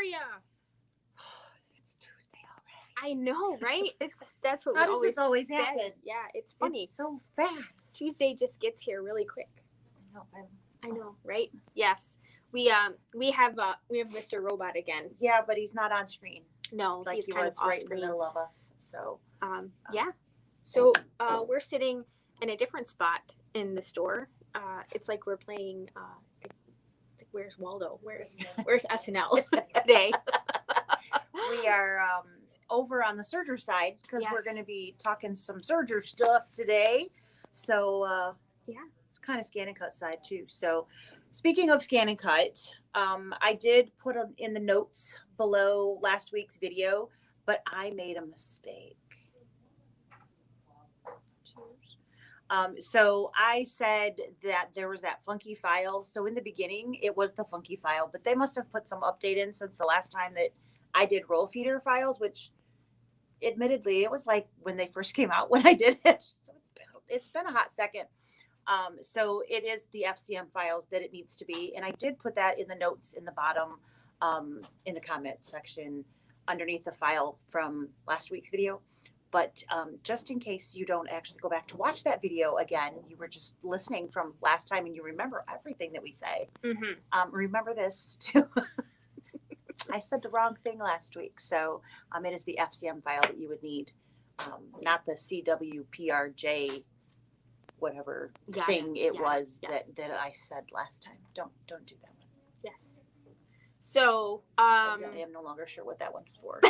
are ya? It's Tuesday already. I know, right? That's what How we does always this always said. happen? Yeah, it's funny. It's so fast. Tuesday just gets here really quick. I know, right? Yes. We have Mr. Robot again. Yeah, but he's not on screen. No, Like he's he kind was of off right screen. in the middle of us. So yeah. So we're sitting in a different spot in the store. It's like we're playing. It's like, where's Waldo? Where's SnL today? we are over on the serger side because we're going to be talking some serger stuff today. So it's kind of scan and cut side too. So speaking of scan and cut, I did put in the notes below last week's video, but I made a mistake. So I said that there was that funky file. So in the beginning, it was the funky file, but they must have put some update in since the last time that I did roll feeder files, which admittedly, it was like when they first came out when I did it. So it's been a hot second. So it is the FCM files that it needs to be. And I did put that in the notes in the bottom, in the comment section underneath the file from last week's video. But just in case you don't actually go back to watch that video again, you were just listening from last time and you remember everything that we say. Mm-hmm. Remember this too. I said the wrong thing last week. So it is the FCM file that you would need, not the CWPRJ whatever thing it was that I said last time. Don't do that one. Yes. So I am no longer sure what that one's for.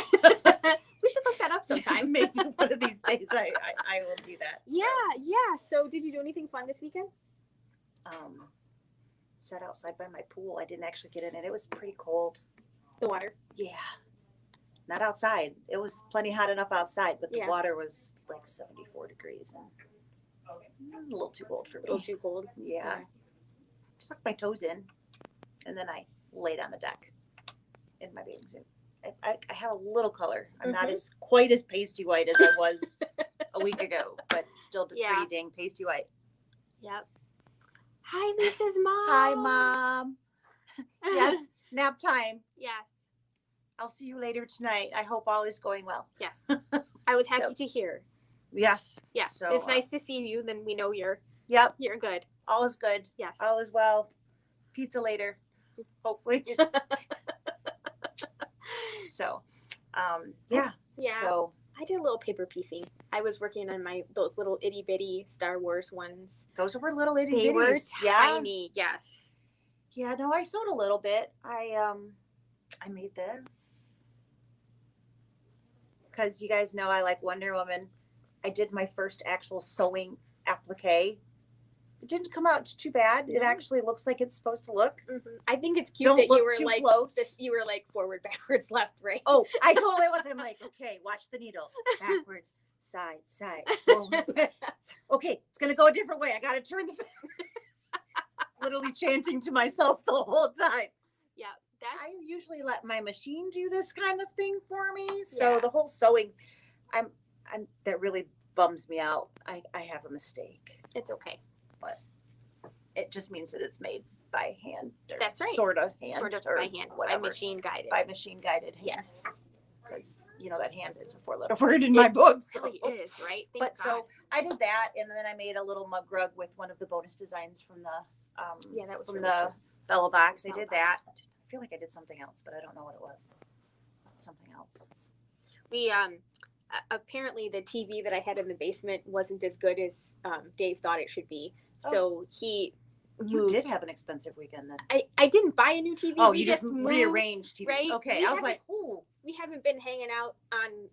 We should look that up sometime. Maybe one of these days I will do that. Yeah. So did you do anything fun this weekend? Sat outside by my pool. I didn't actually get in it. It was pretty cold. The water? Yeah. Not outside. It was plenty hot enough outside, but the water was like 74 degrees and a little too cold for me. A little too cold? Yeah. Stuck my toes in and then I laid on the deck in my bathing suit. I have a little color. I'm not quite as pasty white as I was a week ago, but still pretty dang pasty white. Yep. Hi, Lisa's mom. Hi, Mom. Yes, nap time. Yes. I'll see you later tonight. I hope all is going well. Yes. I was happy to hear. Yes. Yes. So, it's nice to see you. Then we know you're good. All is good. Yes. All is well. Pizza later. Hopefully. So, yeah. So I did a little paper piecing. I was working on those little itty bitty Star Wars ones. Those were little itty bitties. They were tiny. Yes. Yeah. No, I sewed a little bit. I made this because you guys know I like Wonder Woman. I did my first actual sewing applique. It didn't come out too bad. It actually looks like it's supposed to look. Mm-hmm. I think it's cute that you were like this. You were like forward, backwards, left, right. Oh, I totally was. I'm like, okay, watch the needle. Backwards, side, forward. Okay, it's gonna go a different way. I gotta turn the. Literally chanting to myself the whole time. Yeah, I usually let my machine do this kind of thing for me. So the whole sewing, I'm that really bums me out. I have a mistake. It's okay. But it just means that it's made by hand. That's right. Sort of by hand. Whatever. By machine guided. By machine guided hand. Yes. Because that hand is a 4-letter word in my book. So. It really is, right? Thank God. So I did that, and then I made a little mug rug with one of the bonus designs from the that was from really the cool. Bella box. I did that. I feel like I did something else, but I don't know what it was. Something else. We apparently the TV that I had in the basement wasn't as good as Dave thought it should be. So he moved. You did have an expensive weekend then. I didn't buy a new TV. Oh, you just rearranged TV. Right? Okay, I was like, ooh. We haven't been hanging out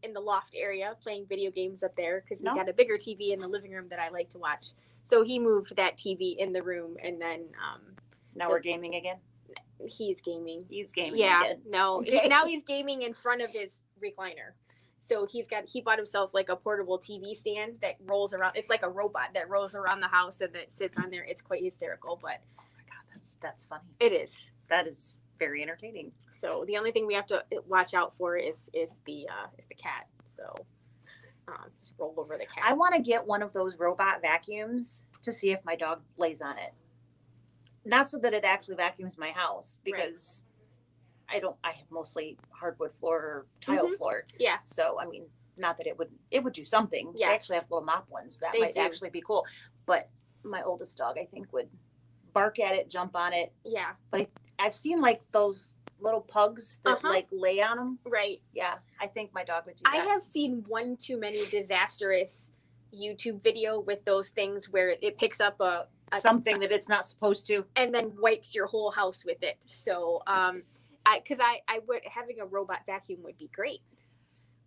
in the loft area playing video games up there because we got a bigger TV in the living room that I like to watch. So he moved that TV in the room, and then now we're gaming again. He's gaming. Yeah, again. No. Okay. Now he's gaming in front of his recliner. So he bought himself like a portable TV stand that rolls around. It's like a robot that rolls around the house and that sits on there. It's quite hysterical, but oh my God, that's funny. It is. That is very entertaining. So the only thing we have to watch out for is the cat. So just roll over the cat. I want to get one of those robot vacuums to see if my dog lays on it. Not so that it actually vacuums my house, because I have mostly hardwood floor or tile floor. Yeah. So, I mean, not that it would do something. They Yes. actually have little mop ones that They might do. actually be cool. But my oldest dog, I think, would bark at it, jump on it. Yeah. But I've seen like those little pugs that Uh-huh. like lay on them. Right. Yeah, I think my dog would do I that. have seen one too many disastrous YouTube video with those things where it picks up a Something that it's not supposed to. and then wipes your whole house with it. So, because I would having a robot vacuum would be great.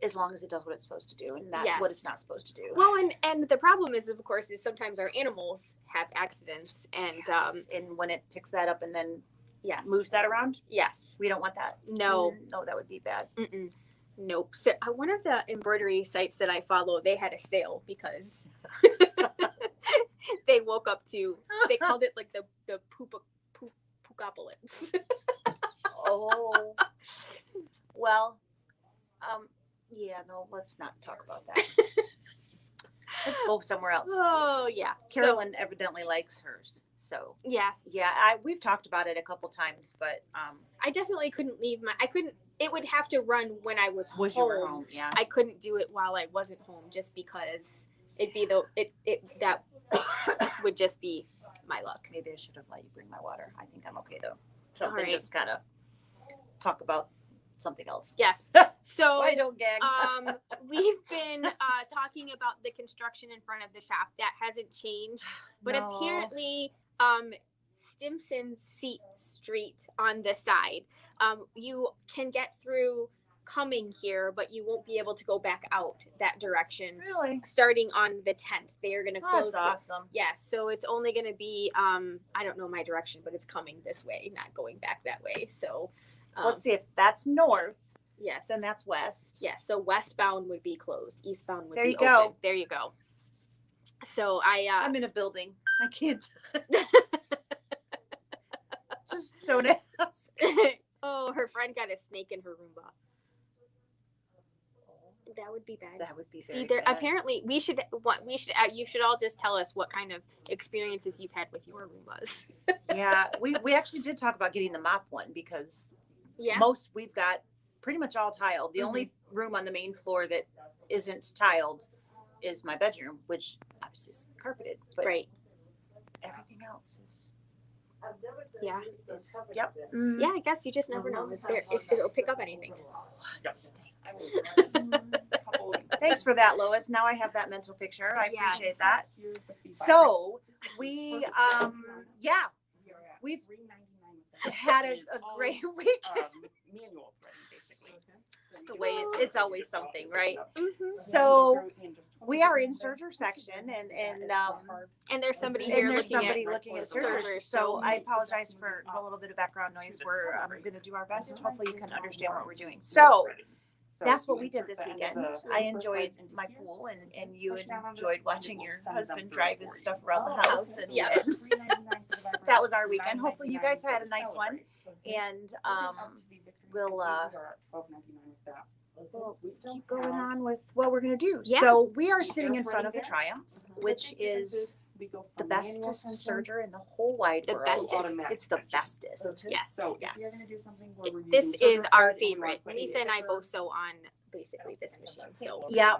As long as it does what it's supposed to do and not Yes. what it's not supposed to do. Well, and the problem is, of course, is sometimes our animals have accidents, and Yes. And when it picks that up and then yes, moves that around, yes, we don't want that. no, No, that would be bad. nope. So one of the embroidery sites that I follow, they had a sale because they woke up to. They called it like the poopocalypse. Oh, well, yeah, no, let's not talk about that. Let's go somewhere else. Oh yeah, Carolyn evidently likes hers. So yes, yeah, we've talked about it a couple times, but I definitely couldn't leave my. I couldn't. It would have to run when I was home. you were home, yeah. I couldn't do it while I wasn't home, just because it'd be that would just be my luck. Maybe I should have let you bring my water. I think I'm okay though. Something right. just kind of talk about something else. Yes. So I don't gag. we've been talking about the construction in front of the shop. That hasn't changed, but No. apparently, Stimson Street on the side, you can get through coming here, but you won't be able to go back out that direction. Really? Starting on the 10th, they are going to close. That's awesome. Yes, so it's only going to be I don't know my direction, but it's coming this way, not going back that way. So Let's see if that's north. yes, Then that's west. yes. So westbound would be closed, eastbound would There be you go. open. There you go. So I'm in a building. I can't. Just don't ask. oh, her friend got a snake in her Roomba. That would be bad. That would be very See, there bad. apparently you should all just tell us what kind of experiences you've had with your Roombas. Yeah, we actually did talk about getting the mop one because Yeah. we've got pretty much all tiled. The only room on the main floor that isn't tiled is my bedroom, which obviously is carpeted, but Right. everything else is. Yeah. Yep. Yeah, I guess you just never know if it'll pick up anything. Thanks for that, Lois. Now I have that mental picture. I Yes. appreciate that. So we we've had a great week. It's the way it's always something, right? So we are in Serger section, And there's somebody and here there's somebody looking looking at at Sergers. Sergers. So I apologize for a little bit of background noise. We're going to do our best. Hopefully you can understand what we're doing. So that's what we did this weekend. I enjoyed my pool, and you enjoyed watching your husband drive his stuff around the house. And Yep. that was our weekend. Hopefully you guys had a nice one, and we'll keep going on with what we're going to do. Yeah. So we are sitting in front of the Triumph, which is the bestest serger in the whole wide The world. bestest. It's the bestest. Yes. Yes. This is our favorite. Lisa and I both sew on basically this machine. So Yeah,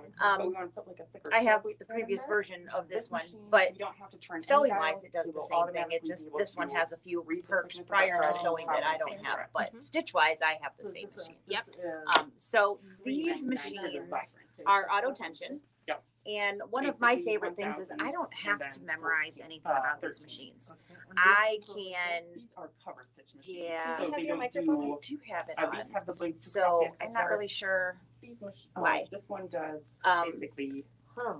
I have the previous version of this one, but sewing wise, it does the same thing. It just, this one has a few perks prior to sewing that I don't have, but stitch wise, I have the same machine. Yep. So these machines are auto tension. And one of my favorite things is I don't have to memorize anything about these machines. I can, yeah, Do you have your microphone? I do have it These on. have the blades. So I'm not really sure why. This one does basically.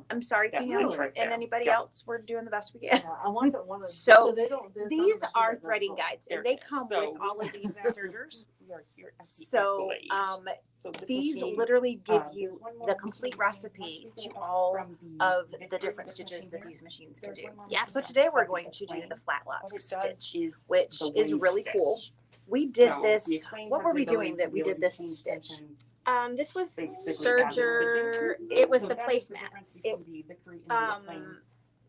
I'm sorry, That's Pam, it right and there. anybody Yeah. else, we're doing the best we can. I wanted one of So, they don't, there's These some are machines that threading don't. guides, There and they it is. come So- with all of these sergers. We are here at the So blade. So this these machine, literally give there's you one more the machine complete if you want recipe to to pick up all from of the Victory different Grip stitches machine that there. these machines can There's do. one more Yes. So machine today we're that's going to do plain. the Flatlock What it does Stitch, is which the is wave really stitch. cool. We did So this, the plane what has were the we ability doing to that we be able did to this change stitch? tensions. this was Basically, Serger. adding stitching. It was So the that is the difference placemats. between the Victory and the plane.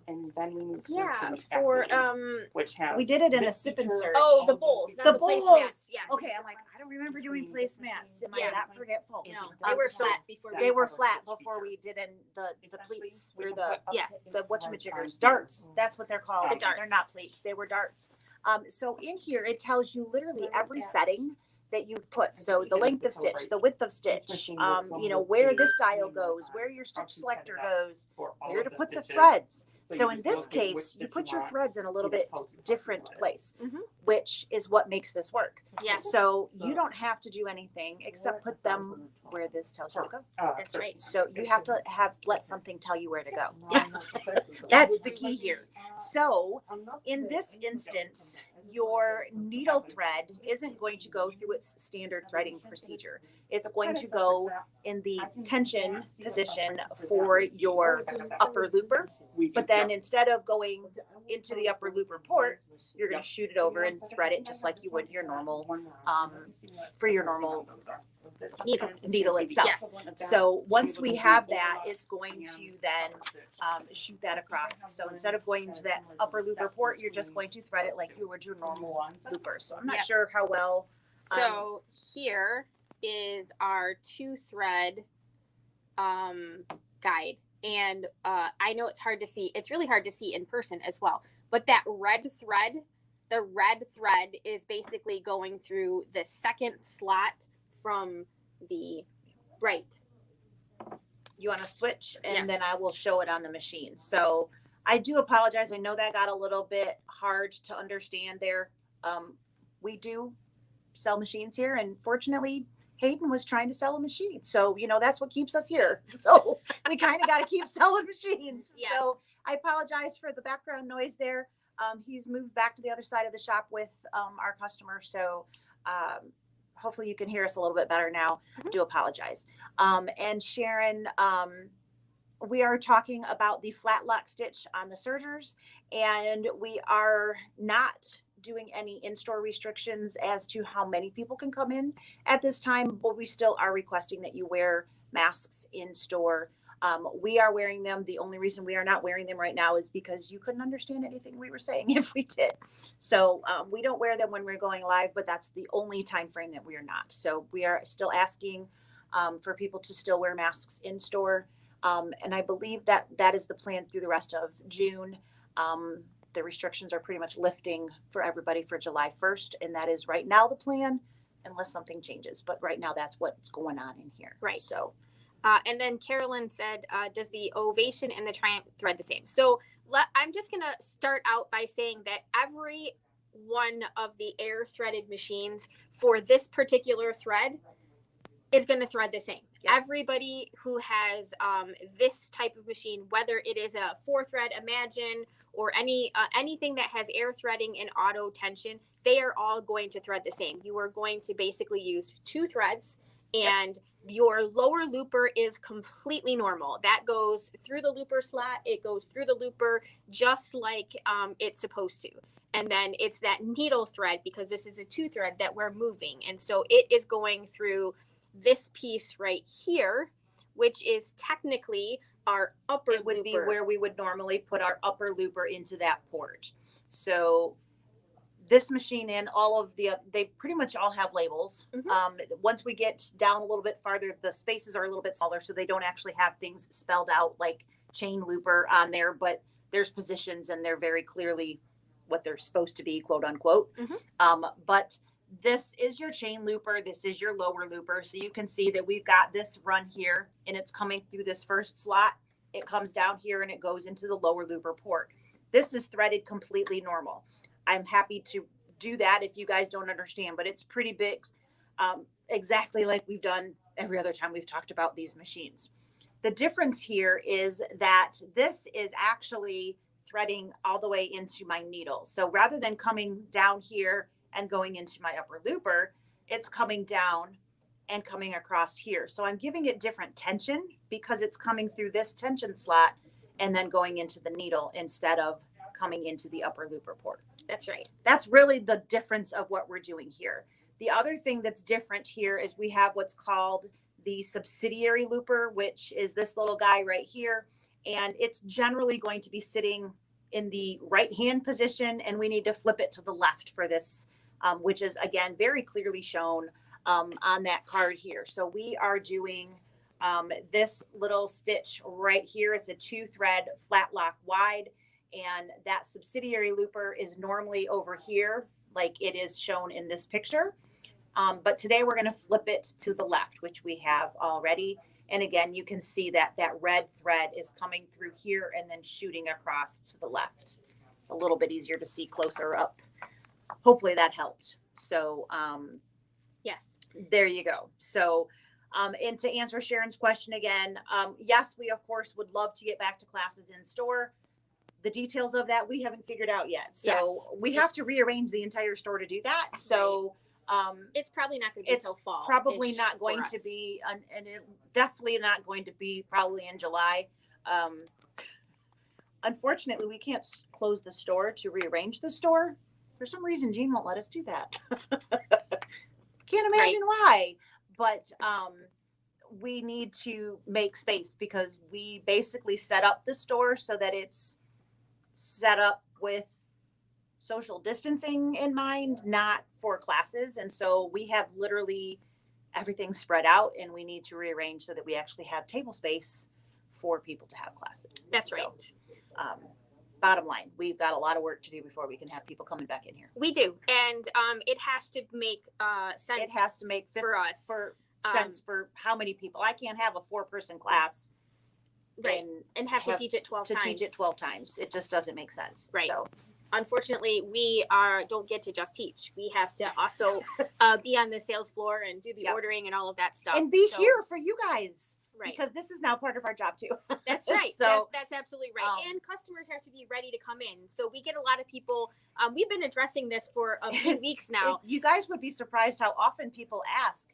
And then we moved Yeah, to for which has We did it in a this sip and feature, search. oh, all the of bowls, those not The the bowls. placemats. Yes. Okay, I'm like, I don't remember doing placemats. Am I Yeah. that forgetful? No, they were so flat before. They we- were flat before we did in the Essentially, pleats we or can the put up to Yes. the eight whatchamajiggers, runtime darts. features. That's what they're called. The darts. They're not pleats. They were darts. So in here it tells you literally every setting that you put. So the length of stitch, the width of stitch, you know, where this dial goes, where your stitch selector goes, For all where of to the put the stitches. threads. So So you in just this locate which case, you stitch put you your want, threads in a little and it bit tells you what to different put. place, Mhm. which is what makes this work. Yes. So you don't have to do anything except put them where this tells you to go. That's right. So you have to let something tell you where to go. Yes. That's the key here. So in this instance, your needle thread isn't going to go through its standard threading procedure. It's going to go in the tension position for your upper looper, but then instead of going into the upper looper port, you're going to shoot it over and thread it just like you would your normal, for your normal needle itself. Yes. So once we have that, it's going to then shoot that across. So instead of going to that upper looper port, you're just going to thread it like you would your normal looper. So I'm not Yep. sure how well. So here is our 2-thread guide. And I know it's hard to see. It's really hard to see in person as well. But that red thread, the red thread is basically going through the second slot from the right. You want to switch and Yes. then I will show it on the machine. So I do apologize. I know that got a little bit hard to understand there. We do sell machines here, and fortunately Hayden was trying to sell a machine. So, you know, that's what keeps us here. So we kind of got to keep selling machines. Yes. So I apologize for the background noise there. He's moved back to the other side of the shop with our customer. So hopefully you can hear us a little bit better now. Mhm. Do apologize. And Sharon, we are talking about the Flatlock Stitch on the sergers, and we are not doing any in-store restrictions as to how many people can come in at this time, but we still are requesting that you wear masks in store. We are wearing them. The only reason we are not wearing them right now is because you couldn't understand anything we were saying if we did. So we don't wear them when we're going live, but that's the only time frame that we are not. So we are still asking for people to still wear masks in store. And I believe that that is the plan through the rest of June. The restrictions are pretty much lifting for everybody for July 1st. And that is right now the plan, unless something changes. But right now, that's what's going on in here. Right. So, And then Carolyn said, does the Ovation and the Triumph thread the same? So I'm just going to start out by saying that every one of the air threaded machines for this particular thread is going to thread the same. Yep. Everybody who has this type of machine, whether it is a 4-thread Imagine or anything that has air threading and auto tension, they are all going to thread the same. You are going to basically use 2 threads, and your lower looper is completely normal. That goes through the looper slot. It goes through the looper just like it's supposed to. And then it's that needle thread, because this is a 2-thread that we're moving. And so it is going through this piece right here, which is technically our upper it would looper. be where we would normally put our upper looper into that port. So this machine and all of they pretty much all have labels. Mhm. Once we get down a little bit farther, the spaces are a little bit smaller, so they don't actually have things spelled out like chain looper on there, but there's positions and they're very clearly what they're supposed to be, quote unquote. Mhm. But this is your chain looper. This is your lower looper. So you can see that we've got this run here and it's coming through this first slot. It comes down here and it goes into the lower looper port. This is threaded completely normal. I'm happy to do that if you guys don't understand, but it's pretty big, exactly like we've done every other time we've talked about these machines. The difference here is that this is actually threading all the way into my needle. So rather than coming down here and going into my upper looper, it's coming down and coming across here. So I'm giving it different tension because it's coming through this tension slot and then going into the needle instead of coming into the upper looper port. That's right. That's really the difference of what we're doing here. The other thing that's different here is we have what's called the subsidiary looper, which is this little guy right here. and it's generally going to be sitting in the right hand position, and we need to flip it to the left for this, which is again very clearly shown on that card here. So we are doing this little stitch right here. It's a 2-thread Flatlock wide, and that subsidiary looper is normally over here like it is shown in this picture. But today we're going to flip it to the left, which we have already. And again, you can see that that red thread is coming through here and then shooting across to the left. A little bit easier to see closer up. Hopefully that helped. So Yes. there you go. So and to answer Sharon's question again, yes, we of course would love to get back to classes in store. The details of that we haven't figured out yet. So Yes. we have to rearrange the entire store to do that. So It's probably not going to be it's until fall. probably not going to be, and it definitely not going to be probably in July. Unfortunately, we can't close the store to rearrange the store. For some reason, Jean won't let us do that. Can't imagine why, but we need to make space because we basically set up the store so that it's set up with social distancing in mind, not for classes. And so we have literally everything spread out, and we need to rearrange so that we actually have table space for people to have classes. That's So, right. Bottom line, we've got a lot of work to do before we can have people coming back in here. We do. And it has to make sense. It has to make this for us. sense for how many people. I can't have a 4-person class Right. And have to teach it 12 times. teach it 12 times. It just doesn't make sense. Right. So Unfortunately, we don't get to just teach. We have to also be on the sales floor and do the Yep. ordering and all of that stuff. and be So- here for you guys Right. because this is now part of our job too. That's right. So that's absolutely right. And customers have to be ready to come in. So we get a lot of people. We've been addressing this for a few weeks now. you guys would be surprised how often people ask,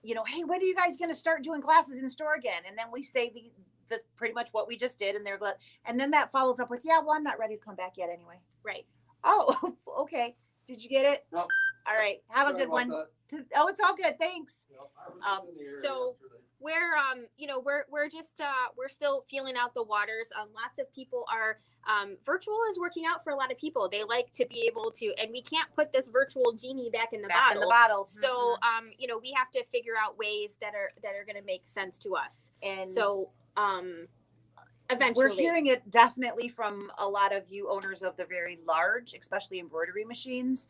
you know, hey, when are you guys going to start doing classes in store again? And then we say the pretty much what we just did, and they're glad. And then that follows up with, yeah, well, I'm not ready to come back yet anyway. Right. Oh, okay. Did you get it? No. All right. Have a good one. Oh, it's all good. Thanks. So we're we're just we're still feeling out the waters. Lots of people are virtual is working out for a lot of people. They like to be able to, and we can't put this virtual genie back in the Back bottle. in the bottle. So we have to figure out ways that are going to make sense to us. And So eventually we're hearing it definitely from a lot of you owners of the very large, especially embroidery machines.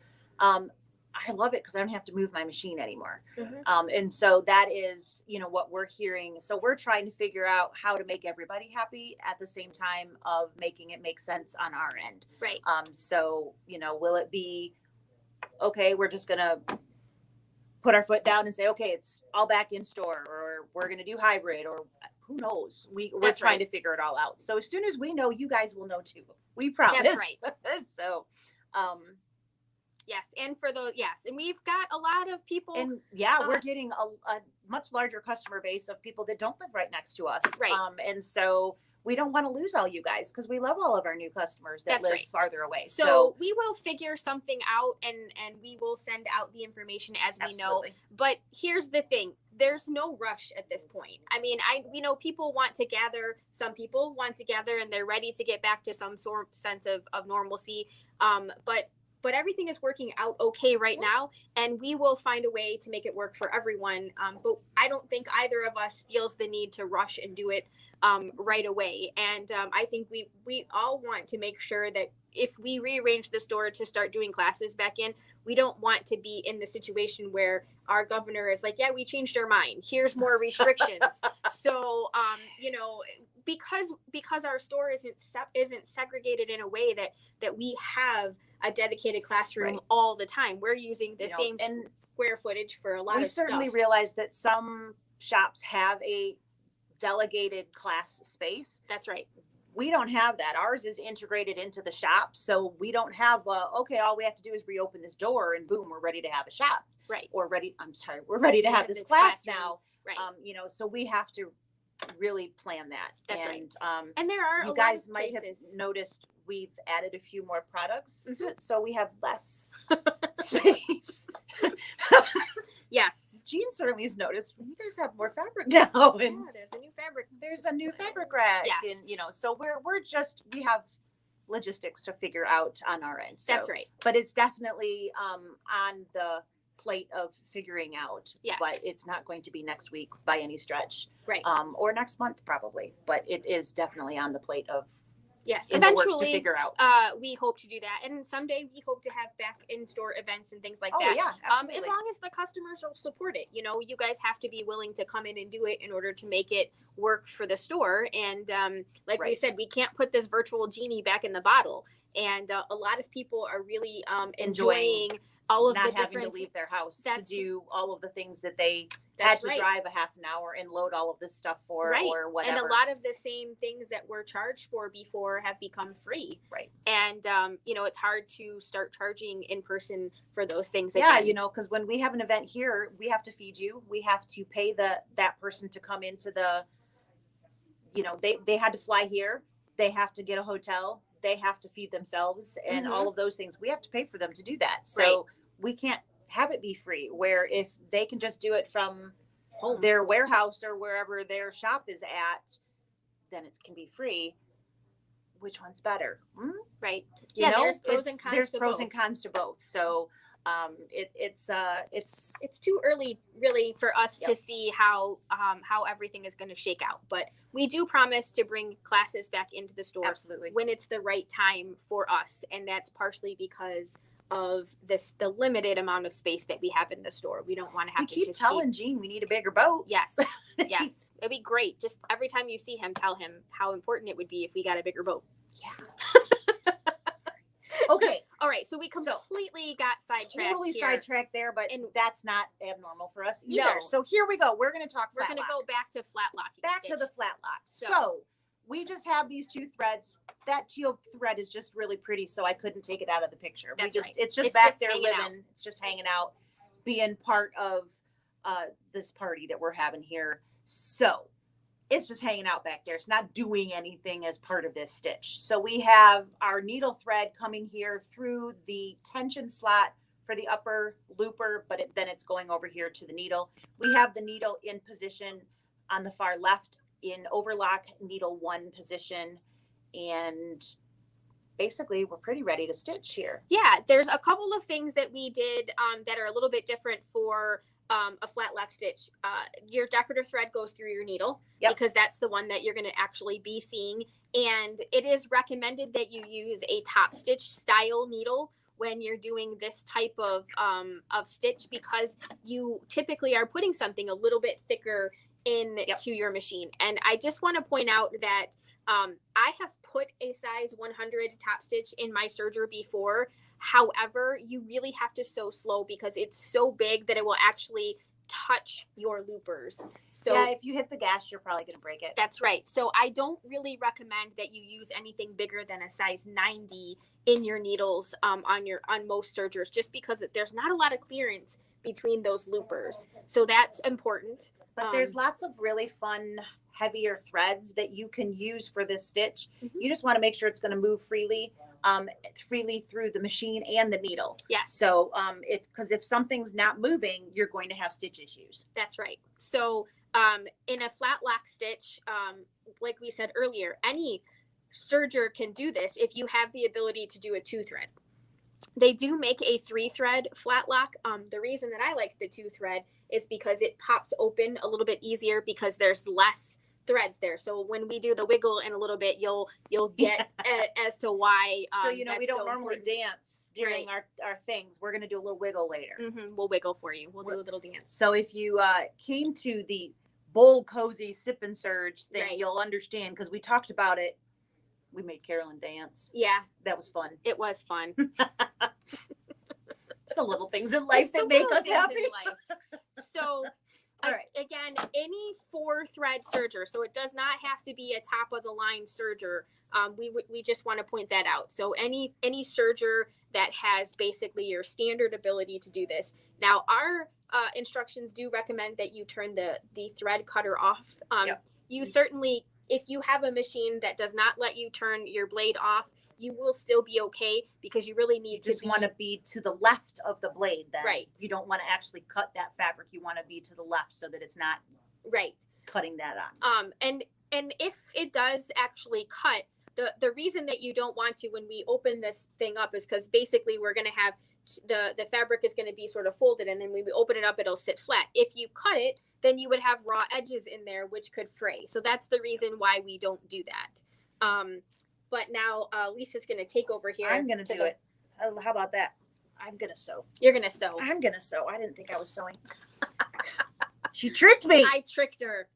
I love it because I don't have to move my machine anymore. Mhm. And so that is, what we're hearing. So we're trying to figure out how to make everybody happy at the same time of making it make sense on our end. Right. So, will it be, okay, we're just going to put our foot down and say, okay, it's all back in store, or we're going to do hybrid, or who knows? We're That's trying right. to figure it all out. So as soon as we know, you guys will know too. We promise. That's right. So, Yes. And and we've got a lot of people. and we're getting a much larger customer base of people that don't live right next to us. Right. And so we don't want to lose all you guys because we love all of our new customers that That's live right. farther away. So we will figure something out, and we will send out the information as we know. absolutely. But here's the thing. There's no rush at this point. I mean, people want to gather. Some people want to gather, and they're ready to get back to some sort of sense of normalcy. But everything is working out okay right now, and we will find a way to make it work for everyone. But I don't think either of us feels the need to rush and do it right away. And I think we all want to make sure that if we rearrange the store to start doing classes back in, we don't want to be in the situation where our governor is like, yeah, we changed our mind. Here's more restrictions. So, because our store isn't segregated in a way that we have a dedicated classroom Right. all the time. We're using the same and square footage for a lot we of certainly stuff. realize that some shops have a delegated class space. That's right. We don't have that. Ours is integrated into the shop. So we don't have okay, all we have to do is reopen this door and boom, we're ready to have a shop. Right. We're ready to have this class now. Right. So we have to really plan that. That's and, right. And there are you a guys lot might of have places. noticed we've added a few more products Mhm. to it, so we have less space. Yes. Jean certainly has noticed you guys have more fabric now, and Yeah, there's a new fabric. there's a new fabric rack. Yes. And so we have logistics to figure out on our end. So, That's right. but it's definitely on the plate of figuring out. Yes. But it's not going to be next week by any stretch. Right. Or next month probably. But it is definitely on the plate of Yes. in the works to Eventually, figure out. we hope to do that, and someday we hope to have back in store events and things like Oh that. yeah, absolutely. As long as the customers will support it, you guys have to be willing to come in and do it in order to make it work for the store. And like we Right. said, we can't put this virtual genie back in the bottle. And a lot of people are really enjoying all of not the having different. to leave their house to That's- do all of the things that they had That's to right. drive a half an hour and load all of this stuff for Right. or whatever. And a lot of the same things that were charged for before have become free. Right. And it's hard to start charging in person for those things Yeah, again. because when we have an event here, we have to feed you. We have to pay that person to come into the, they had to fly here. They have to get a hotel. They have to feed themselves and Mhm. all of those things. We have to pay for them to do that. So Right. we can't have it be free, where if they can just do it from Home. their warehouse or wherever their shop is at, then it can be free. Which one's better? Right. You Yeah, know, there's pros and cons there's to pros both. and cons to both. So it's It's too early really for us to Yep. see how everything is going to shake out, but we do promise to bring classes back into the store absolutely. when it's the right time for us, and that's partially because of the limited amount of space that we have in the store. We don't want to have We to keep just telling Gene we need a bigger boat. Yes. Yes. It'd be great. Just every time you see him, tell him how important it would be if we got a bigger boat. Okay, All right. So we completely got sidetracked. totally here. sidetracked there, but And- that's not abnormal for us either. No. So here we go. We're going to talk We're going to Flatlock. go back to Flatlock. Back to the Flatlock. So- So we just have these two threads. That teal thread is just really pretty, so I couldn't take it out of the picture. That's right. It's just It's back just there hanging out. living. It's just hanging out, being part of this party that we're having here. So it's just hanging out back there. It's not doing anything as part of this stitch. So we have our needle thread coming here through the tension slot for the upper looper, but then it's going over here to the needle. We have the needle in position on the far left in overlock needle 1 position, and basically we're pretty ready to stitch here. Yeah, there's a couple of things that we did that are a little bit different for a Flatlock stitch. Your decorative thread goes through your needle Yep. because that's the one that you're going to actually be seeing, and it is recommended that you use a top stitch style needle when you're doing this type of stitch, because you typically are putting something a little bit thicker into your machine. And I just want to point out that I have put a size 100 top stitch in my serger before. However, you really have to sew slow because it's so big that it will actually touch your loopers. So yeah, if you hit the gas, you're probably going to break it. that's right. So I don't really recommend that you use anything bigger than a size 90 in your needles on most sergers, just because there's not a lot of clearance between those loopers. So that's important. But there's lots of really fun, heavier threads that you can use for this stitch. Mhm. You just want to make sure it's going to move freely through the machine and the needle. Yes. So if something's not moving, you're going to have stitch issues. That's right. So in a Flatlock stitch, like we said earlier, any serger can do this if you have the ability to do a 2-thread. They do make a 3-thread Flatlock. The reason that I like the 2-thread is because it pops open a little bit easier because there's less threads there. So when we do the wiggle in a little bit, you'll get as to why. So we that's don't so normally important. dance during our things. We're going to do a little wiggle later. We'll wiggle for you. We'll do a little dance. So if you came to the bowl cozy sip and surge thing, Right. you'll understand, because we talked about it. We made Carolyn dance. Yeah, That was fun. it was fun. It's the little things in life It's the that make little us things in happy. life. So All right. again, any 4-thread serger, so it does not have to be a top of the line serger. We just want to point that out. So any serger that has basically your standard ability to do this. Now our instructions do recommend that you turn the thread cutter off. You certainly, if you have a machine that does not let you turn your blade off, you will still be okay because you really need You just want to be to the left of the blade then. Right. You don't want to actually cut that fabric. You want to be to the left so that it's not right. cutting that on. And if it does actually cut, the reason that you don't want to when we open this thing up is because basically we're going to have the fabric is going to be sort of folded, and then when we open it up, it'll sit flat. If you cut it, then you would have raw edges in there, which could fray. So that's the reason why we don't do that. But now Lisa's going to take over here. I'm going to do it. How about that? I'm going to sew. You're going to sew. I'm going to sew. I didn't think I was sewing. She tricked me. I tricked her.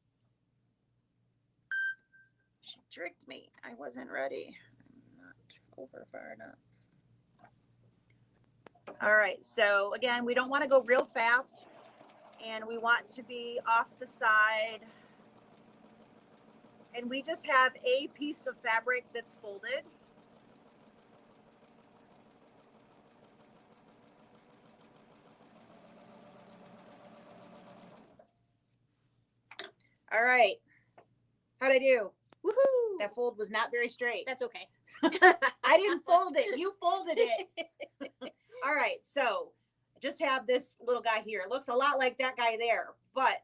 She tricked me. I wasn't ready. I'm not over far enough. All right. So again, we don't want to go real fast, and we want to be off the side. And we just have a piece of fabric that's folded. All right. How'd I do? Woohoo! That fold was not very straight. That's okay. I didn't fold it. You folded it. All right. So I just have this little guy here. It looks a lot like that guy there. But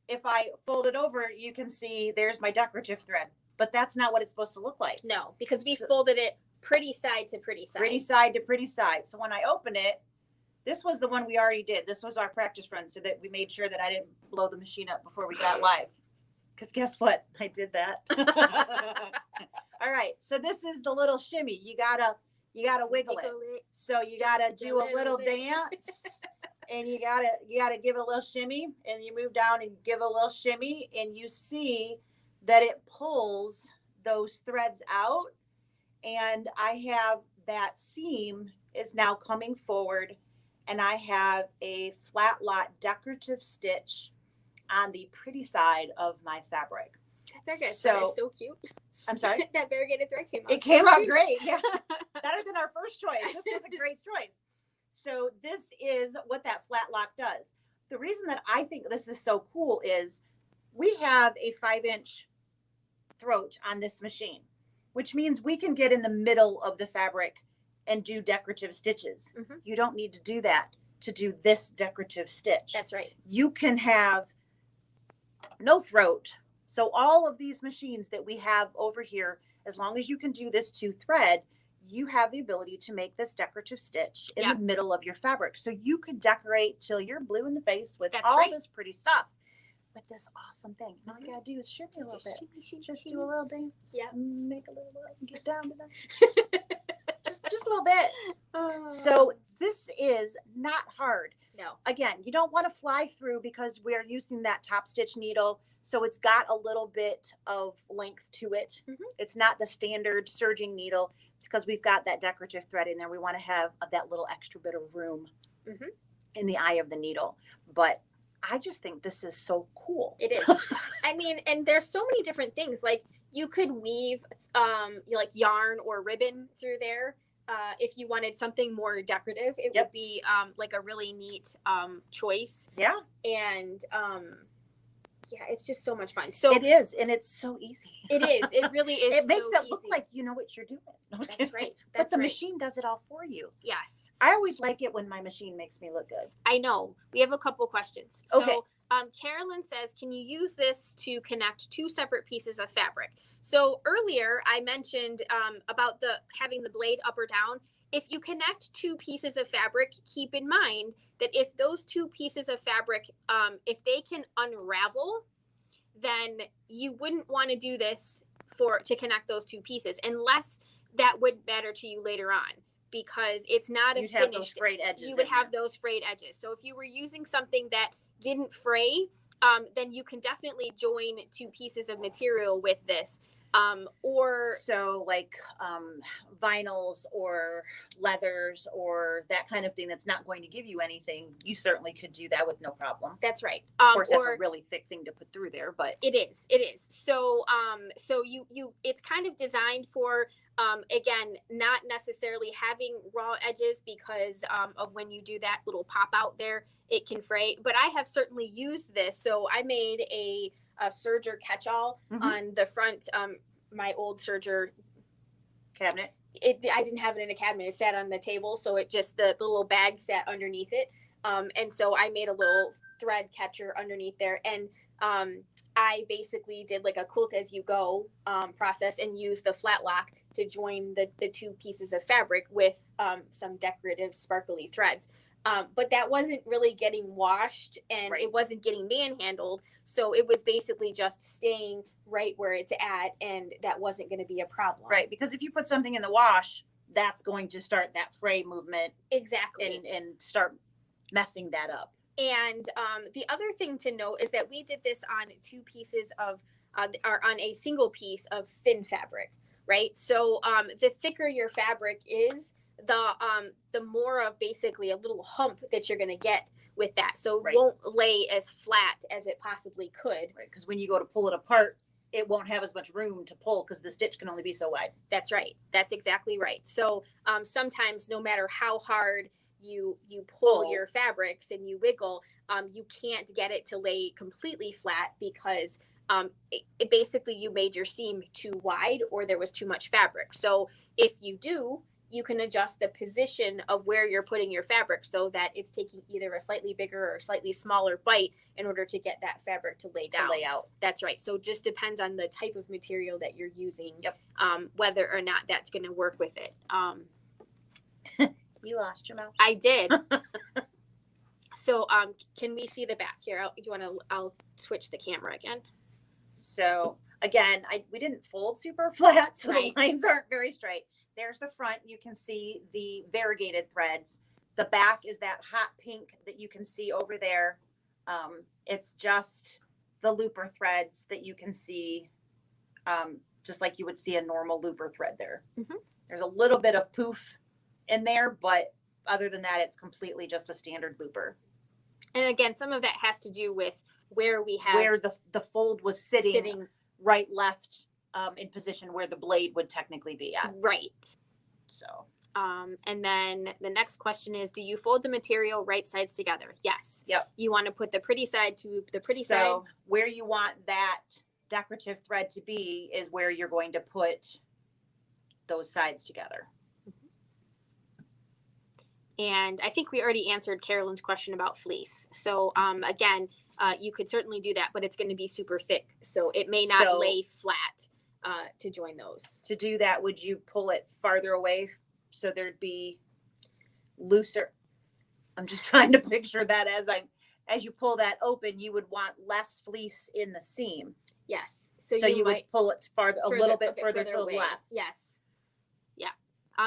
if I fold it over, you can see there's my decorative thread. But that's not what it's supposed to look like. No, because we folded it pretty side to pretty side. Pretty side to pretty side. So when I open it, this was the one we already did. This was our practice run so that we made sure that I didn't blow the machine up before we got live. Because guess what? I did that. All right. So this is the little shimmy. You gotta wiggle it. So you gotta do a little dance, and you gotta give it a little shimmy, and you move down and give a little shimmy, and you see that it pulls those threads out. And I have that seam is now coming forward, and I have a Flatlock decorative stitch on the pretty side of my fabric. That is so cute. I'm sorry? That variegated thread came out. It came out great. Yeah. Better than our first choice. This was a great choice. So this is what that Flatlock does. The reason that I think this is so cool is we have a 5-inch throat on this machine, which means we can get in the middle of the fabric and do decorative stitches. Mm-hmm. You don't need to do that to do this decorative stitch. That's right. You can have no throat. So all of these machines that we have over here, as long as you can do this 2 thread, you have the ability to make this decorative stitch in the middle of your fabric. So you could decorate till you're blue in the face with this pretty stuff. With this awesome thing. All you gotta do is shimmy a little bit. Just do a little dance. Yeah. Make a little get down to that. just a little bit. So this is not hard. No. Again, you don't want to fly through because we're using that top stitch needle. So it's got a little bit of length to it. Mm-hmm. It's not the standard serging needle because we've got that decorative thread in there. We want to have that little extra bit of room in the eye of the needle. But I just think this is so cool. It is. I mean, and there's so many different things. Like you could weave like yarn or ribbon through there. If you wanted something more decorative, it would be like a really neat choice. Yeah. And yeah, it's just so much fun. So it is, and it's so easy. It is. It really is. It makes so it look easy. like you know what you're doing. That's right. But the machine does it all for you. Yes. I always like it when my machine makes me look good. I know. We have a couple questions. Okay. So Carolyn says, can you use this to connect 2 separate pieces of fabric? So earlier I mentioned about having the blade up or down. If you connect 2 pieces of fabric, keep in mind that if those 2 pieces of fabric, if they can unravel, then you wouldn't want to do this to connect those 2 pieces unless that would matter to you later on, because it's not a You'd finished. have those frayed edges. You would have those frayed edges. So if you were using something that didn't fray, then you can definitely join 2 pieces of material with this. Or so like vinyls or leathers or that kind of thing that's not going to give you anything, you certainly could do that with no problem. That's right. Of course, that's a really thick thing to put through there, but it is. So so you it's kind of designed for again, not necessarily having raw edges because of when you do that little pop out there, it can fray. But I have certainly used this. So I made a serger catch-all on the front, my old serger cabinet. I didn't have it in a cabinet. It sat on the table, so it just the little bag sat underneath it. And so I made a little thread catcher underneath there, and I basically did like a quilt as you go process and used the Flatlock to join the two pieces of fabric with some decorative sparkly threads. But that wasn't really getting washed, and Right. it wasn't getting manhandled. So it was basically just staying right where it's at, and that wasn't going to be a problem. Right. Because if you put something in the wash, that's going to start that fray movement Exactly. and start messing that up. And the other thing to note is that we did this on two pieces of, or on a single piece of thin fabric, right? So the thicker your fabric is, the more of basically a little hump that you're going to get with that. So it Right. won't lay as flat as it possibly could. Right. Because when you go to pull it apart, it won't have as much room to pull because the stitch can only be so wide. That's right. That's exactly right. So sometimes no matter how hard you pull your fabrics and you wiggle, you can't get it to lay completely flat because it basically you made your seam too wide or there was too much fabric. So if you do, you can adjust the position of where you're putting your fabric so that it's taking either a slightly bigger or slightly smaller bite in order to get that fabric to lay down. To lay out. That's right. So it just depends on the type of material that you're using, Yep. Whether or not that's going to work with it. You lost your mouse. I did. So can we see the back here? I'll switch the camera again. So again, we didn't fold super flat, so Right. the lines aren't very straight. There's the front. You can see the variegated threads. The back is that hot pink that you can see over there. It's just the looper threads that you can see, just like you would see a normal looper thread there. Mhm. There's a little bit of poof in there, but other than that, it's completely just a standard looper. And again, some of that has to do with where we have Where the fold was sitting right, left, in position where the blade would technically be at. right. So, And then the next question is, do you fold the material right sides together? Yes. Yep. You want to put the pretty side to the pretty so side. where you want that decorative thread to be is where you're going to put those sides together. And I think we already answered Carolyn's question about fleece. So again, you could certainly do that, but it's going to be super thick. So it may not So- lay flat to join those. To do that, would you pull it farther away so there'd be looser? I'm just trying to picture that as you pull that open, you would want less fleece in the seam. Yes. So, You might would pull it a little bit further to the away. left. Yes. Yeah.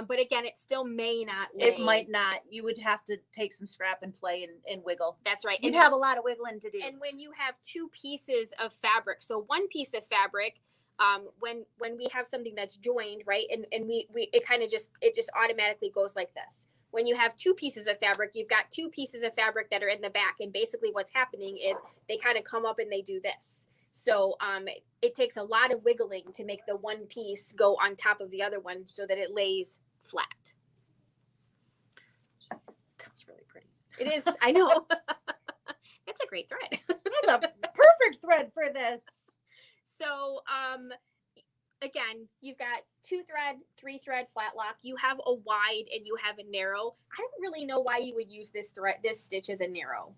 But again, it still may not lay. It might not. You would have to take some scrap and play and wiggle. That's right. You'd And have a lot of wiggling to do. And when you have two pieces of fabric, so one piece of fabric, when we have something that's joined, right, and we it kind of just automatically goes like this. When you have two pieces of fabric, you've got two pieces of fabric that are in the back, and basically what's happening is they kind of come up and they do this. So it takes a lot of wiggling to make the one piece go on top of the other one so that it lays flat. That's really pretty. It is. I know. That's a great thread. That's a perfect thread for this. So, again, you've got 2-thread, 3-thread Flatlock. You have a wide and you have a narrow. I don't really know why you would use this stitch as a narrow.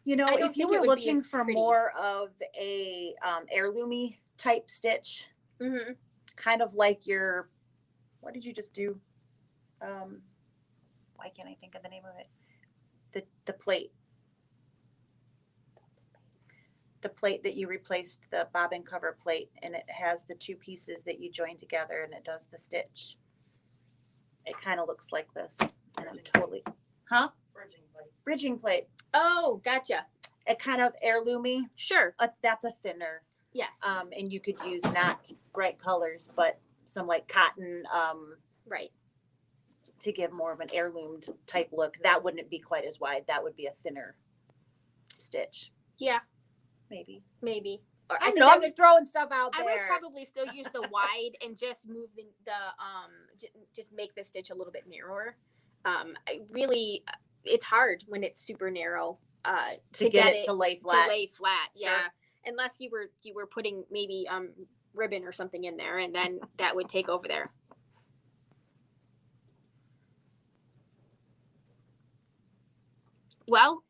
You know, I don't if you think it were would be looking as for pretty. more of a heirloomy type stitch, Mm-hmm. kind of like your, what did you just do? Why can't I think of the name of it? The plate. The plate that you replaced the bobbin cover plate, and it has the two pieces that you join together and it does the stitch. It kind of looks like this. And I'm totally, Bridging plate. Oh, gotcha. It kind of heirloomy. Sure. That's a thinner. Yes. And you could use not bright colors, but some like cotton, right. to give more of an heirloom type look. That wouldn't be quite as wide. That would be a thinner stitch, Yeah, maybe. maybe. Or I think know, I'm just throwing stuff out I would there. probably still use the wide and just move the just make the stitch a little bit narrower. It's hard when it's super narrow to get it to lay flat. To lay flat, Sure. yeah. Unless you were putting maybe ribbon or something in there, and then that would take over there. Well,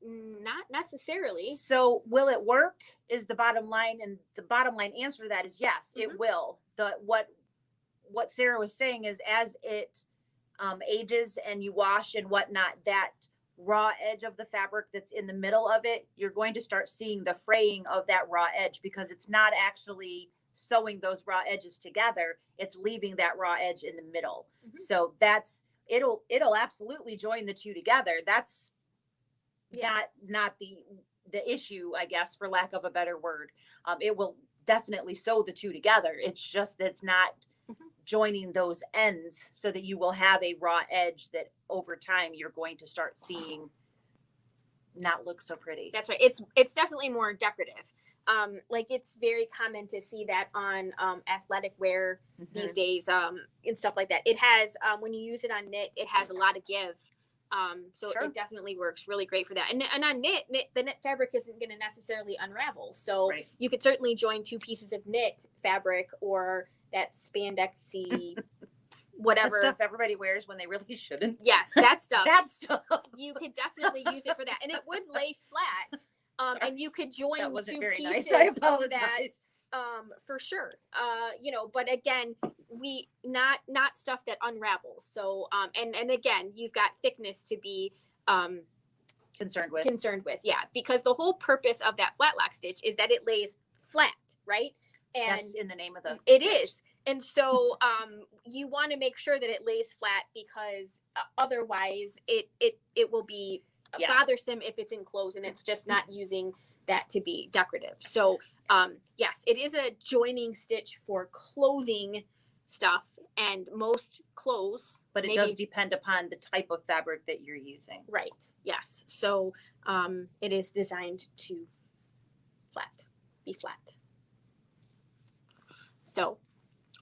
not necessarily. So will it work is the bottom line, and the bottom line answer to that is yes, it will. What Sarah was saying is as it ages and you wash and whatnot, that raw edge of the fabric that's in the middle of it, you're going to start seeing the fraying of that raw edge because it's not actually sewing those raw edges together. It's leaving that raw edge in the middle. So it'll absolutely join the two together. That's not the issue, I guess, for lack of a better word. It will definitely sew the two together. It's just that it's not joining those ends so that you will have a raw edge that over time you're going to start seeing not look so pretty. That's right. It's definitely more decorative. Like it's very common to see that on athletic wear these days, and stuff like that. It has when you use it on knit, it has a lot of give. So it definitely works really great for that. And on knit, the knit fabric isn't going to necessarily unravel. So you could certainly join two pieces of knit fabric or that spandexy whatever. That stuff everybody wears when they really shouldn't. Yes, that stuff. That stuff. You could definitely use it for that. And it would lay flat. And you could join that wasn't two very pieces nice. I of apologize. that for sure. But again, we not stuff that unravels. So and again, you've got thickness to be concerned with. Yeah, because the whole purpose of that Flatlock stitch is that it lays flat, right? And that's in the name of the it stitch. is. And so you want to make sure that it lays flat because otherwise it will be bothersome if it's enclosed and it's just not using that to be decorative. So yes, it is a joining stitch for clothing stuff and most clothes. But it does depend upon the type of fabric that you're using. Right. Yes. So it is designed to be flat. So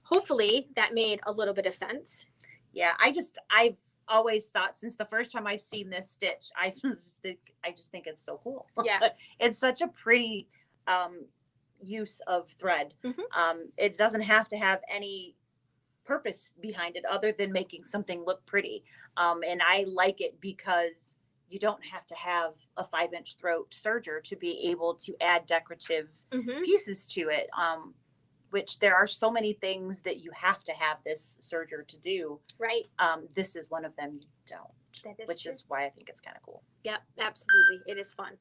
hopefully that made a little bit of sense. Yeah, I've always thought since the first time I've seen this stitch, I just think it's so cool. Yeah. It's such a pretty use of thread. It doesn't have to have any purpose behind it other than making something look pretty. And I like it because you don't have to have a 5-inch throat serger to be able to add decorative pieces to it. Which there are so many things that you have to have this serger to do. Right. This is one of them you don't. That is which true. Is why I think it's kind of cool. Yep, absolutely. It is fun.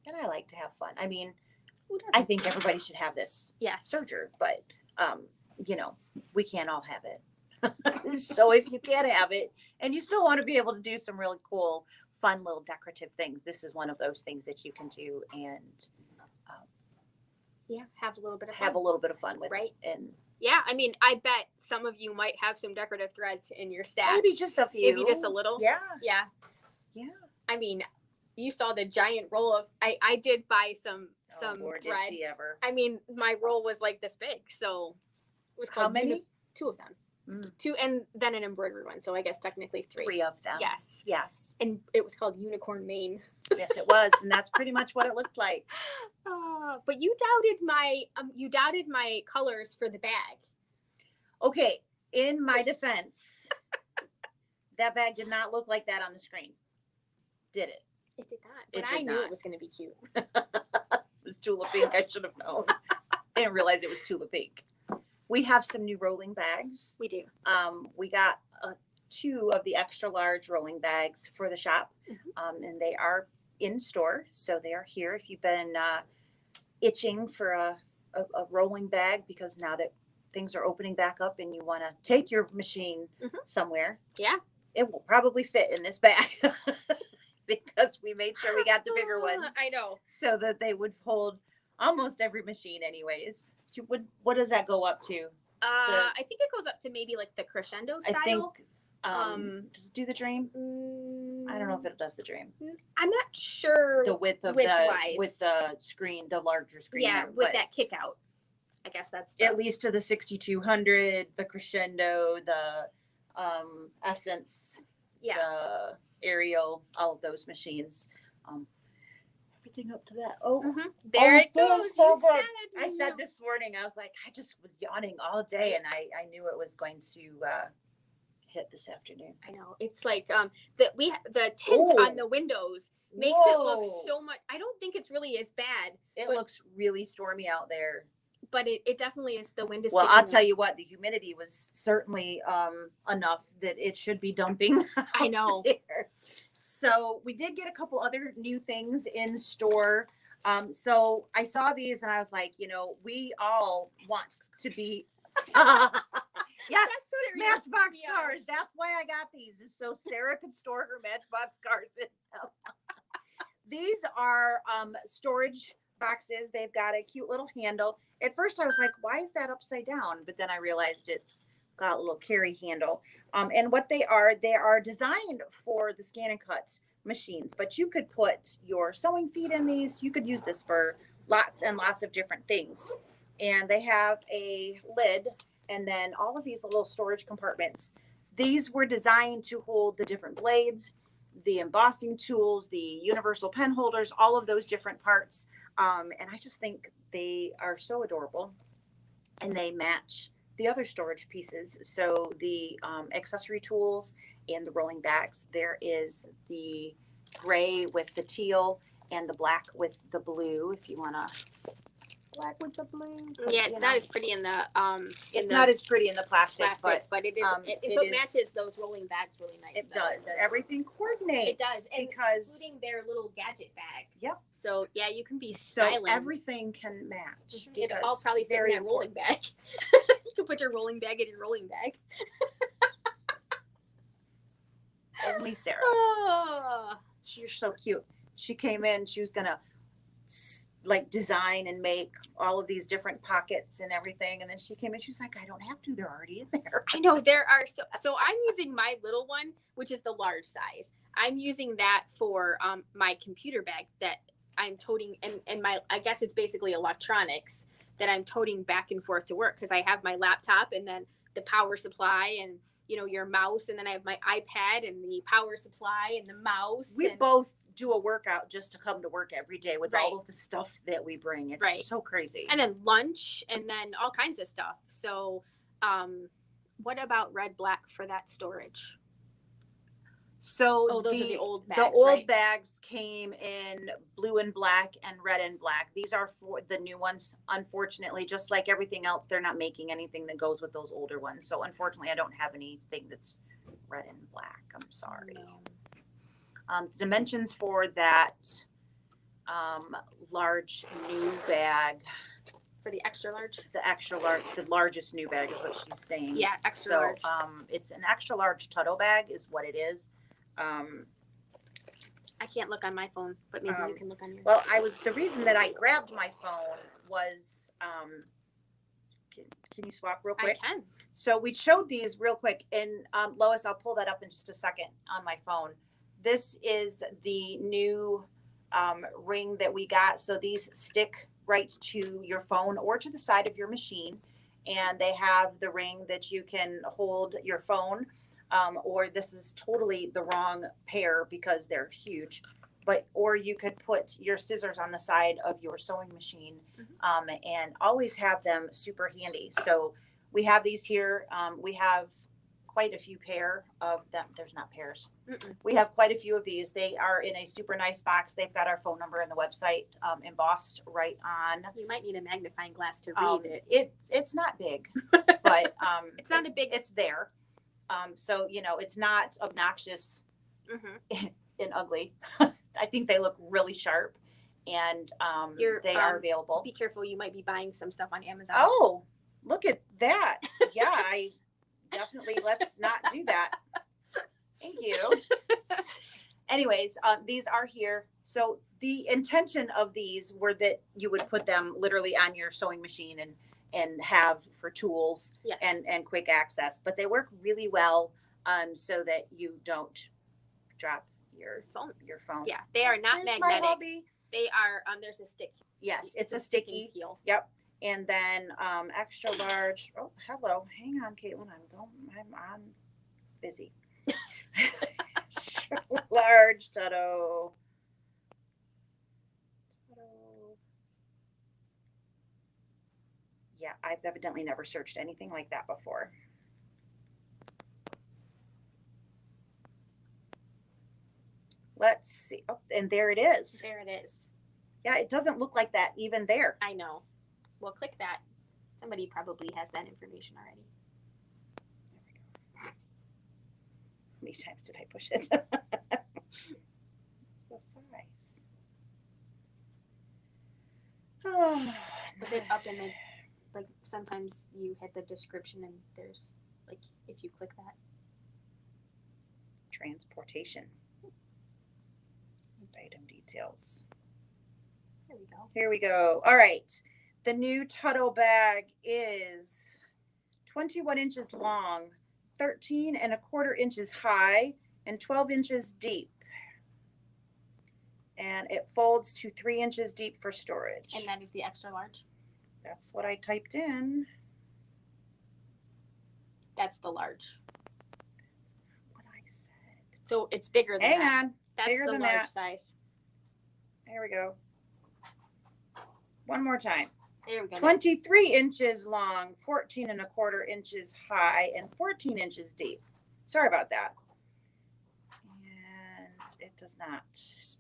And I like to have fun. I mean, I think everybody should have this serger, but we can't all have it. So if you can't have it and you still want to be able to do some really cool, fun little decorative things, this is one of those things that you can do and have a little bit of fun with right? it. And I mean, I bet some of you might have some decorative threads in your stash. Maybe just a few. Maybe just a little. Yeah. I mean, you saw the giant roll of. I did buy some Lord, thread. did she ever? I mean, my roll was like this big, so it was called. How many? 2 of them. 2, and then an embroidery one. So I guess technically 3. 3 of them. Yes. And it was called Unicorn Mane. Yes, it was, and that's pretty much what it looked like. But you doubted my colors for the bag. Okay, in my defense, that bag did not look like that on the screen. Did it? It did not. But I knew it was going to be cute. It was Tula Pink. I should have known. I didn't realize it was Tula Pink. We have some new rolling bags. We do. We got 2 of the extra large rolling bags for the shop, and they are in store, so they are here. If you've been itching for a rolling bag because now that things are opening back up and you want to take your machine somewhere, it will probably fit in this bag because we made sure we got the bigger ones. I know, so that they would hold almost every machine, anyways. What does that go up to? I think it goes up to maybe like the crescendo style. I think, does it do the dream? I don't know if it does the dream. I'm not sure. The width of with the screen, the larger screen. Yeah, with that kick out. I guess that's at least to the 6200, the crescendo, the Essence, the Ariel, all of those machines. Everything up to that. There it goes. So good. I said this morning, I was like, I just was yawning all day, and I knew it was going to hit this afternoon. I know. It's like the tint Ooh. on the windows makes it look so much. I don't think it's really as bad. It but, looks really stormy out there. But it definitely is. The wind is. Well, I'll tell you what, the humidity was certainly enough that it should be dumping. I know. There. So we did get a couple other new things in store. So I saw these and I was like, you know, we all want to be. Yes, Matchbox cars. That's why I got these, is so Sarah could store her Matchbox cars in them. These are storage boxes. They've got a cute little handle. At first I was like, why is that upside down? But then I realized it's got a little carry handle. And what they are designed for the scan and cut machines, but you could put your sewing feet in these. You could use this for lots and lots of different things. And they have a lid and then all of these little storage compartments. These were designed to hold the different blades, the embossing tools, the universal pen holders, all of those different parts. And I just think they are so adorable and they match the other storage pieces. So the accessory tools and the rolling bags, there is the gray with the teal and the black with the blue. If you want to black with the blue. Yeah, it's not as pretty in the it's not as pretty in the plastic, but it is it matches those rolling bags really nice. It does. Everything coordinates. It does, and because including their little gadget bag. Yep. So yeah, you can be styling. So everything can match. It'll all probably fit in that rolling bag. You can put your rolling bag in your rolling bag. Only Sarah. Oh. You're so cute. She came in. She was gonna like design and make all of these different pockets and everything, and then she came in. She was like, "I don't have to. They're already in there." I know there are so I'm using my little one, which is the large size. I'm using that for my computer bag that I'm toting, and my I guess it's basically electronics that I'm toting back and forth to work because I have my laptop and then the power supply and your mouse, and then I have my iPad and the power supply and the mouse. We both do a workout just to come to work every day with all of the stuff that we bring. It's so crazy. And then lunch and then all kinds of stuff. So what about red black for that storage? So those are the old bags. The old bags came in blue and black and red and black. These are for the new ones. Unfortunately, just like everything else, they're not making anything that goes with those older ones. So unfortunately, I don't have anything that's red and black. I'm sorry. No. Dimensions for that large new bag. For the extra large? The extra large, the largest new bag is what she's saying. Yeah, extra large. It's an extra large Tuttle bag is what it is. I can't look on my phone, but maybe you can look on yours. Well, the reason that I grabbed my phone was, can you swap real quick? I can. So we showed these real quick, and Lois, I'll pull that up in just a second on my phone. This is the new ring that we got. So these stick right to your phone or to the side of your machine, and they have the ring that you can hold your phone. Or this is totally the wrong pair because they're huge, or you could put your scissors on the side of your sewing machine, and always have them super handy. So we have these here. We have quite a few pair of them. There's not pairs. We have quite a few of these. They are in a super nice box. They've got our phone number and the website embossed right on. You might need a magnifying glass to read it. It's not big, but it's not a big. It's there. So, it's not obnoxious and ugly. I think they look really sharp, and they are available. Be careful. You might be buying some stuff on Amazon. Oh, look at that. Yeah, I definitely, let's not do that. Thank you. Anyways, these are here. So the intention of these were that you would put them literally on your sewing machine and have for tools and quick access, but they work really well so that you don't drop your phone. Yeah, they are not There's magnetic. My hobby. They are there's a stick. Yes, it's a sticky heel. Yep. And then extra large. Oh, hello. Hang on, Caitlin. I'm busy. Extra large Tuttle. Yeah, I've evidently never searched anything like that before. let's see. Oh, and there it is. There it is. Yeah, it doesn't look like that even there. I know. Well, click that. Somebody probably has that information already. How many times did I push it? The size. Oh, Was it up in the, like, sometimes you hit the description and there's, like, if you click that. transportation. Item details. There we go. Here we go. All right. The new Tuttle bag is 21 inches long, 13¼ inches high, and 12 inches deep. And it folds to 3 inches deep for storage. And that is the extra large? That's what I typed in. That's the large. What I said. So it's bigger than Hang that. on. That's bigger the than large that. size. There we go. One more time. There we go. 23 inches long, 14¼ inches high, and 14 inches deep. Sorry about that. And it does not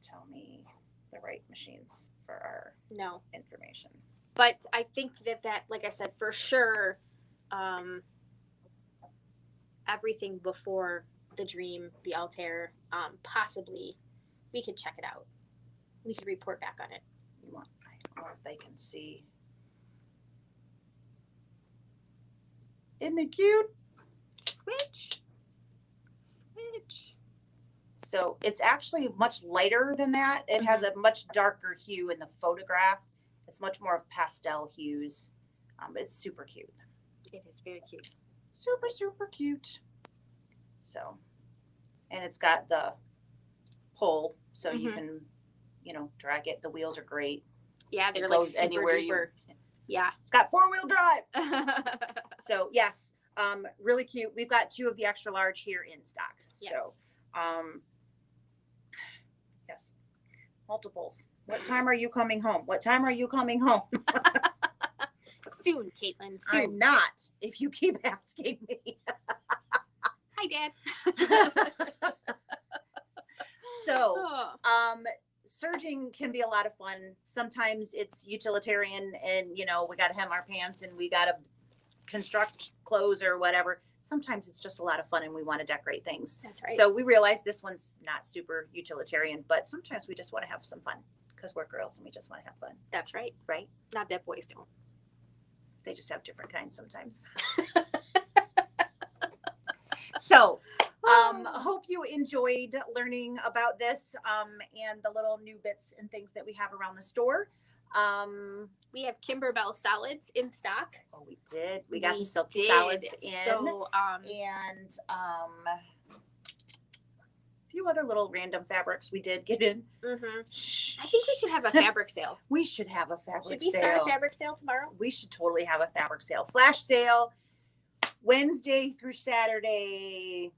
tell me the right machines for our No. information. But I think that, like I said, for sure, everything before the Dream, the Altair, possibly, we could check it out. We could report back on it. You want? I don't know if they can see. Isn't it cute? Switch. Switch. So it's actually much lighter than that. It has a much darker hue in the photograph. It's much more of pastel hues, but it's super cute. It is very cute. Super, super cute. So, and it's got the pull, so you can, drag it. The wheels are great. Yeah, they're It like goes super anywhere duper. Yeah. It's got 4-wheel drive. So yes, really cute. We've got 2 of the extra large here in stock. Yes. So, yes, multiples. What time are you coming home? What time are you coming home? Soon, Caitlin. Soon. I'm not, if you keep asking me. Hi, Dad. So, Oh. surging can be a lot of fun. Sometimes it's utilitarian and, we got to hem our pants and we got to construct clothes or whatever. Sometimes it's just a lot of fun and we want to decorate things. That's right. So we realize this one's not super utilitarian, but sometimes we just want to have some fun because we're girls and we just want to have fun. That's right. Right? Not that boys don't. They just have different kinds sometimes. So, hope you enjoyed learning about this and the little new bits and things that we have around the store. We have Kimberbell solids in stock. Oh, we did. We got We the silky did. solids in, So, and a few other little random fabrics we did get in. I think we should have a fabric sale. We should have a fabric Should we sale. start a fabric sale tomorrow? We should totally have a fabric sale. Flash sale, Wednesday through Saturday.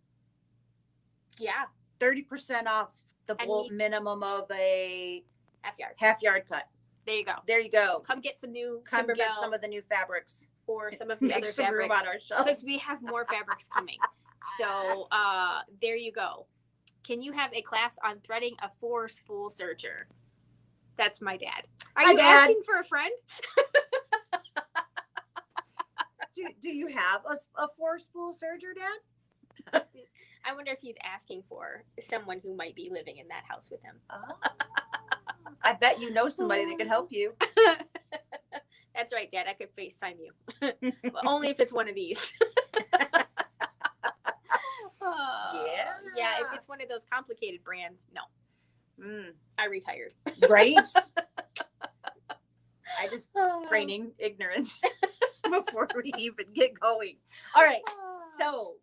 Yeah. 30% off the And bolt minimum of a Half yard. yard cut. There you go. There you go. Come get some new Come get Kimberbell some of the new fabrics. or some of the Make other some room fabrics. on our shelves. Because we have more fabrics coming. So there you go. Can you have a class on threading a 4-spool serger? That's my dad. Are Hi, you Dad. asking for a friend? Do you have a 4-spool serger, Dad? I wonder if he's asking for someone who might be living in that house with him. Oh. I bet you know somebody that could help you. That's right, Dad. I could FaceTime you. But only if it's one of these. Yeah, if it's one of those complicated brands, no. I retired. Right? I just feigning ignorance before we even get going. All right. So,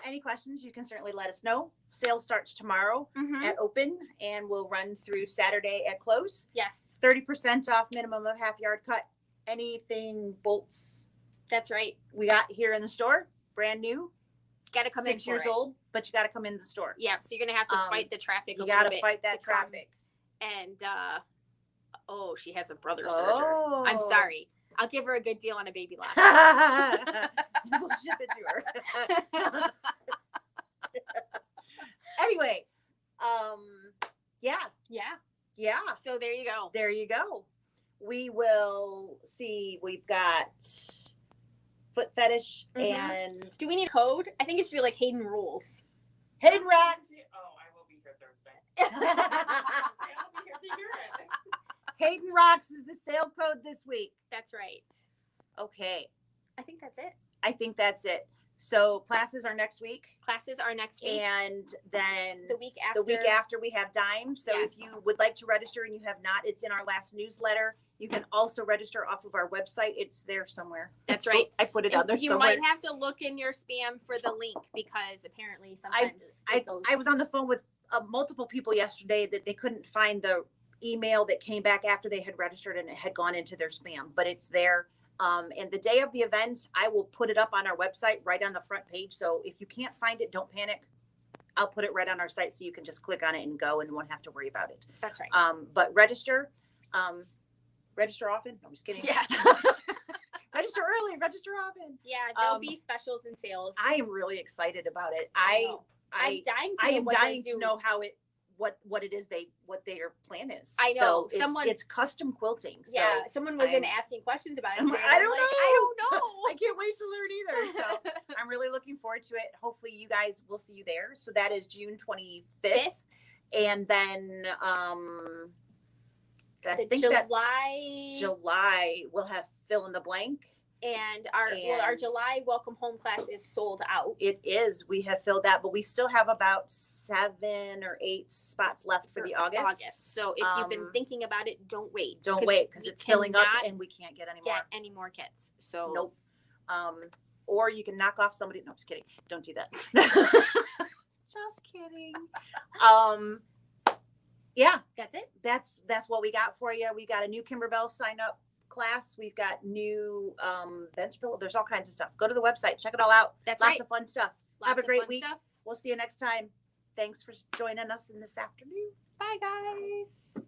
any questions, you can certainly let us know. Sale starts tomorrow at open and will run through Saturday at close. Yes. 30% off minimum of half yard cut. Anything bolts That's right. we got here in the store, brand new, Got to come 6 in years for it. old, but you got to come in the store. Yeah, so you're going to have to fight the traffic a You little got to bit. fight that to come. traffic. And, she has a brother serger. I'm sorry. I'll give her a good deal on a Babylock. We'll ship it to her. Anyway, Yeah. Yeah. So there you go. There you go. We will see. We've got foot fetish and Do we need code? I think it should be like Hayden rules. Hayden rocks. Oh, I will be here Thursday. I will be here to hear it. Hayden rocks is the sale code this week. That's right. Okay. I think that's it. I think that's it. So classes are next week. Classes are next week. And then The week after we have Dime. So Yes. if you would like to register and you have not, it's in our last newsletter. You can also register off of our website. It's there somewhere. That's right. I put it on there You somewhere. might have to look in your spam for the link because apparently sometimes it goes. I was on the phone with multiple people yesterday that they couldn't find the email that came back after they had registered and it had gone into their spam, but it's there. And the day of the event, I will put it up on our website right on the front page. So if you can't find it, don't panic. I'll put it right on our site so you can just click on it and go and won't have to worry about it. That's right. But register often. No, I'm just kidding. Yeah. Register early, register often. Yeah, there'll be specials and sales. I am really excited about it. I'm dying I to know am what they dying do. to know how what it is what their plan is. I know. So it's custom quilting. So Yeah, someone was in I'm- asking questions about it. I'm today, like, and I I'm don't like, know. I don't know. I can't wait to learn either. So I'm really looking forward to it. Hopefully you guys will see you there. So that is June 25th. Fifth. And then I The think July that's July. We'll have fill in the blank. and our And- July welcome home class is sold out. It is. We have filled that, but we still have about 7 or 8 spots left for the August. So if you've been thinking about it, don't wait. Don't wait because we it's filling up cannot and we can't get any more. get any more kits. So Nope. Or you can knock off somebody. No, just kidding. Don't do that. Just kidding. Yeah, that's it. that's what we got for you. We got a new Kimberbell sign up class. We've got new bench pillow. There's all kinds of stuff. Go to the website. Check it all out. That's Lots right. of fun stuff. Lots Have a of great fun week. stuff. We'll see you next time. Thanks for joining us in this afternoon. Bye, guys.